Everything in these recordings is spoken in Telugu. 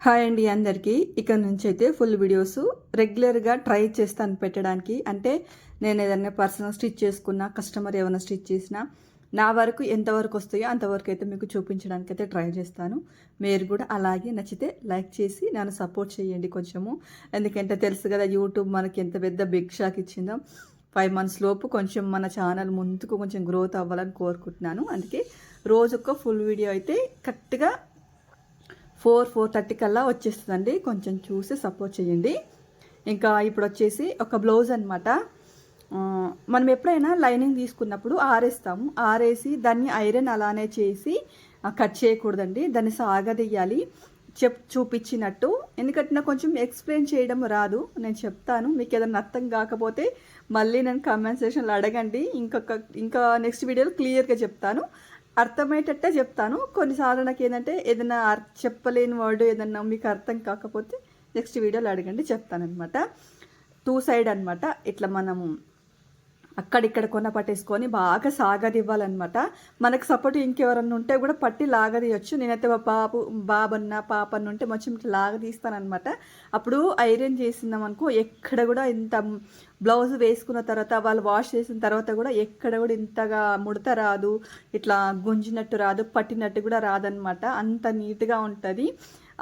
హాయ్ అండి అందరికీ. ఇక్కడ నుంచి అయితే ఫుల్ వీడియోస్ రెగ్యులర్గా ట్రై చేస్తాను పెట్టడానికి. అంటే నేను ఏదైనా పర్సనల్ స్టిచ్ చేసుకున్నా, కస్టమర్ ఏమైనా స్టిచ్ చేసినా నా వరకు ఎంతవరకు వస్తాయో అంతవరకు అయితే మీకు చూపించడానికి అయితే ట్రై చేస్తాను. మీరు కూడా అలాగే నచ్చితే లైక్ చేసి నన్ను సపోర్ట్ చేయండి కొంచెము. ఎందుకంటే తెలుసు కదా, యూట్యూబ్ మనకి ఎంత పెద్ద బిగ్ షాక్ ఇచ్చిందో. 5 months లోపు కొంచెం మన ఛానల్ ముందుకు కొంచెం గ్రోత్ అవ్వాలని కోరుకుంటున్నాను. అందుకే రోజుకో ఫుల్ వీడియో అయితే కరెక్ట్గా 4:30 కల్లా వచ్చేస్తుందండి. కొంచెం చూసి సపోర్ట్ చేయండి. ఇంకా ఇప్పుడు వచ్చేసి ఒక బ్లౌజ్ అనమాట. మనం ఎప్పుడైనా లైనింగ్ తీసుకున్నప్పుడు ఆరేస్తాము. ఆరేసి దాన్ని ఐరన్ అలానే చేసి కట్ చేయకూడదండి. దాన్ని సాగదీయాలి చూపించినట్టు. ఎందుకంటే నాకు కొంచెం ఎక్స్ప్లెయిన్ చేయడం రాదు. నేను చెప్తాను, మీకు ఏదైనా అర్థం కాకపోతే మళ్ళీ నేను కామెంట్ సెక్షన్లో అడగండి. ఇంకా నెక్స్ట్ వీడియోలో క్లియర్గా చెప్తాను, అర్థమయ్యేటట్టే చెప్తాను. కొన్నిసార్లు నాకు ఏంటంటే ఏదైనా చెప్పలేని వర్డ్ ఏదన్నా మీకు అర్థం కాకపోతే నెక్స్ట్ వీడియోలో అడగండి, చెప్తానమాట. 2 side అనమాట. ఇట్లా మనము అక్కడిక్కడ కొన పట్టేసుకొని బాగా సాగదివ్వాలన్నమాట. మనకు సపోర్ట్ ఇంకెవరన్నా ఉంటే కూడా పట్టి లాగదీయచ్చు. నేనైతే బాబన్న పాపన్న ఉంటే మంచి లాగదీస్తానమాట. అప్పుడు ఐరన్ చేసిందామనుకో ఎక్కడ కూడా ఇంత బ్లౌజ్ వేసుకున్న తర్వాత వాళ్ళు వాష్ చేసిన తర్వాత కూడా ఎక్కడ కూడా ఇంతగా ముడత రాదు, ఇట్లా గుంజినట్టు రాదు, పట్టినట్టు కూడా రాదనమాట. అంత నీట్గా ఉంటుంది.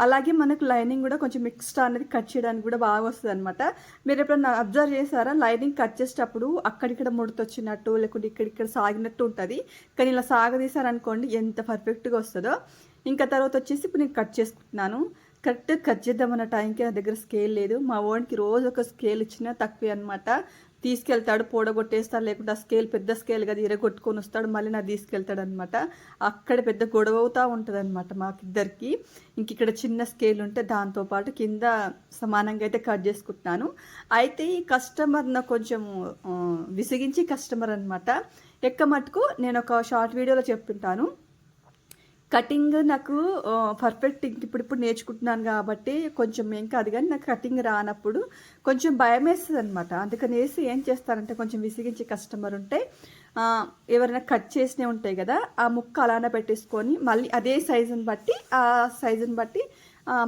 అలాగే మనకు లైనింగ్ కూడా కొంచెం ఎక్స్ట్రా అనేది కట్ చేయడానికి కూడా బాగా వస్తుంది అనమాట. మీరు ఎప్పుడన్నా అబ్జర్వ్ చేశారా, లైనింగ్ కట్ చేసేటప్పుడు అక్కడిక్కడ ముడతొచ్చినట్టు లేకుంటే ఇక్కడిక్కడ సాగినట్టు ఉంటుంది. కానీ ఇలా సాగదీశారనుకోండి ఎంత పర్ఫెక్ట్గా వస్తుందో. ఇంకా తర్వాత వచ్చేసి ఇప్పుడు నేను కట్ చేసుకుంటున్నాను. కరెక్ట్ కట్ చేద్దామన్న టైంకి నా దగ్గర స్కేల్ లేదు. మా ఓన్కి రోజు ఒక స్కేల్ ఇచ్చినా తక్కువే అనమాట. తీసుకెళ్తాడు, పోడగొట్టేస్తాడు, లేకుంటే ఆ స్కేల్ పెద్ద స్కేల్ కదా ఇరగొట్టుకొని వస్తాడు, మళ్ళీ నాకు తీసుకెళ్తాడు అనమాట. అక్కడ పెద్ద గొడవ అవుతూ ఉంటుంది అనమాట మాకిద్దరికి. ఇంక ఇక్కడ చిన్న స్కేల్ ఉంటే దాంతోపాటు కింద సమానంగా అయితే కట్ చేసుకుంటున్నాను. అయితే ఈ కస్టమర్ నాకు కొంచెం విసిగించి కస్టమర్ అనమాట. మటుకు నేను ఒక షార్ట్ వీడియోలో చెప్తుంటాను. కటింగ్ నాకు పర్ఫెక్ట్ ఇప్పుడు నేర్చుకుంటున్నాను కాబట్టి కొంచెం ఏం కాదు, కానీ నాకు కటింగ్ రానప్పుడు కొంచెం భయం వేస్తుంది అనమాట. అందుకనేసి ఏం చేస్తానంటే కొంచెం విసిగించే కస్టమర్ ఉంటే ఎవరైనా కట్ చేసినవి ఉంటాయి కదా, ఆ ముక్క అలానే పెట్టేసుకొని మళ్ళీ అదే సైజుని బట్టి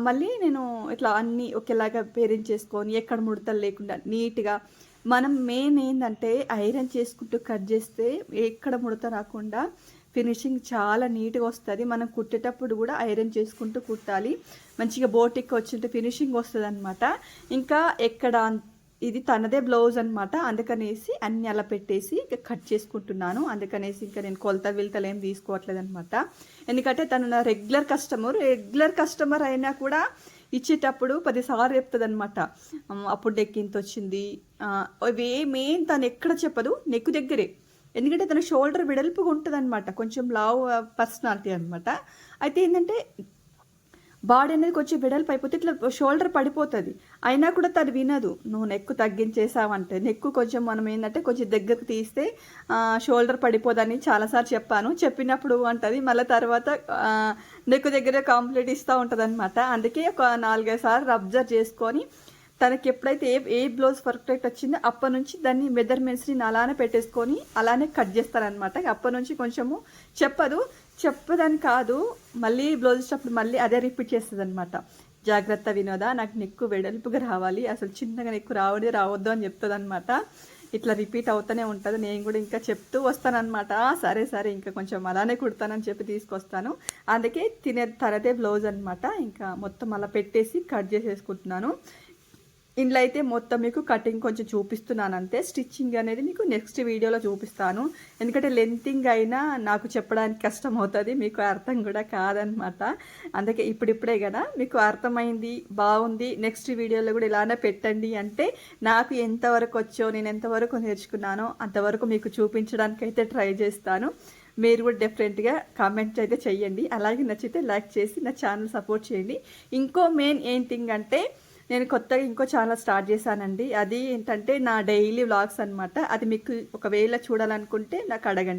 మళ్ళీ నేను ఇట్లా అన్నీ ఒకేలాగా పేరెంట్ చేసుకొని ఎక్కడ ముడతలు లేకుండా నీట్గా. మనం మెయిన్ ఏంటంటే ఐరన్ చేసుకుంటూ కట్ చేస్తే ఎక్కడ ముడత రాకుండా ఫినిషింగ్ చాలా నీట్గా వస్తుంది. మనం కుట్టేటప్పుడు కూడా ఐరన్ చేసుకుంటూ కుట్టాలి. మంచిగా బోటిక్ వచ్చింటే ఫినిషింగ్ వస్తుంది అనమాట. ఇంకా ఎక్కడ ఇది తనదే బ్లౌజ్ అనమాట. అందుకనేసి అన్ని అలా పెట్టేసి కట్ చేసుకుంటున్నాను. అందుకనేసి ఇంకా నేను కొలతలు ఏం తీసుకోవట్లేదు అనమాట. ఎందుకంటే తను నా రెగ్యులర్ కస్టమర్ అయినా కూడా ఇచ్చేటప్పుడు 10 సార్లు చెప్తుంది అనమాట. అప్పుడు నెక్ ఇంత వచ్చింది, మెయిన్ తను ఎక్కడ చెప్పదు, నెక్ దగ్గరే. ఎందుకంటే తన షోల్డర్ వెడల్పుగా ఉంటుంది అనమాట. కొంచెం లావ్ పర్సనాలిటీ అనమాట. అయితే ఏంటంటే బాడీ అనేది కొంచెం వెడల్పు అయిపోతే ఇట్లా షోల్డర్ పడిపోతుంది. అయినా కూడా తను వినదు. నువ్వు నెక్కు తగ్గించేసావంటే, నెక్కు కొంచెం మనం ఏంటంటే కొంచెం దగ్గరకు తీస్తే షోల్డర్ పడిపోదని చాలాసార్లు చెప్పాను. చెప్పినప్పుడు అంటుంది, మళ్ళీ తర్వాత నెక్కు దగ్గర కాంప్లీట్ ఇస్తూ ఉంటుంది అనమాట. అందుకే ఒక 4-5 సార్లు అబ్జర్వ్ చేసుకొని తనకి ఎప్పుడైతే ఏ బ్లౌజ్ పర్ఫెక్ట్ వచ్చిందో అప్పటి నుంచి దాన్ని మెజర్మెంట్స్ని అలానే పెట్టేసుకొని అలానే కట్ చేస్తారనమాట. అప్పటి నుంచి కొంచెము చెప్పదని కాదు, మళ్ళీ బ్లౌజ్ ఇచ్చినప్పుడు మళ్ళీ అదే రిపీట్ చేస్తుంది అనమాట. జాగ్రత్త వినోద, నాకు నెక్కు వెడల్పుగా రావాలి, అసలు చిన్నగా నెక్కు రావద్దు అని చెప్తుంది అనమాట. ఇట్లా రిపీట్ అవుతూనే ఉంటుంది. నేను కూడా ఇంకా చెప్తూ వస్తానమాట. సరే ఇంకా కొంచెం అలానే కుడతానని చెప్పి తీసుకొస్తాను. అందుకే తనదే బ్లౌజ్ అనమాట. ఇంకా మొత్తం అలా పెట్టేసి కట్ చేసేసుకుంటున్నాను. ఇంట్లో అయితే మొత్తం మీకు కటింగ్ కొంచెం చూపిస్తున్నాను అంతే. స్టిచ్చింగ్ అనేది మీకు నెక్స్ట్ వీడియోలో చూపిస్తాను. ఎందుకంటే లెంతింగ్ అయినా నాకు చెప్పడానికి కష్టం అవుతుంది, మీకు అర్థం కూడా కాదనమాట. అందుకే ఇప్పుడిప్పుడే కదా మీకు అర్థమైంది, బాగుంది, నెక్స్ట్ వీడియోలో కూడా ఇలానే పెట్టండి అంటే నాకు ఎంతవరకు వచ్చో, నేను ఎంతవరకు నేర్చుకున్నానో అంతవరకు మీకు చూపించడానికి అయితే ట్రై చేస్తాను. మీరు కూడా డెఫినెట్గా కామెంట్ అయితే చెయ్యండి. అలాగే నచ్చితే లైక్ చేసి నా ఛానల్ సపోర్ట్ చేయండి. ఇంకో మెయిన్ ఏం థింగ్ అంటే నేను కొత్తగా ఇంకో ఛానల్ స్టార్ట్ చేశానండి. అది ఏంటంటే నా డైలీ వ్లాగ్స్ అనమాట. అది మీకు ఒకవేళ చూడాలనుకుంటే నాకు అడగండి.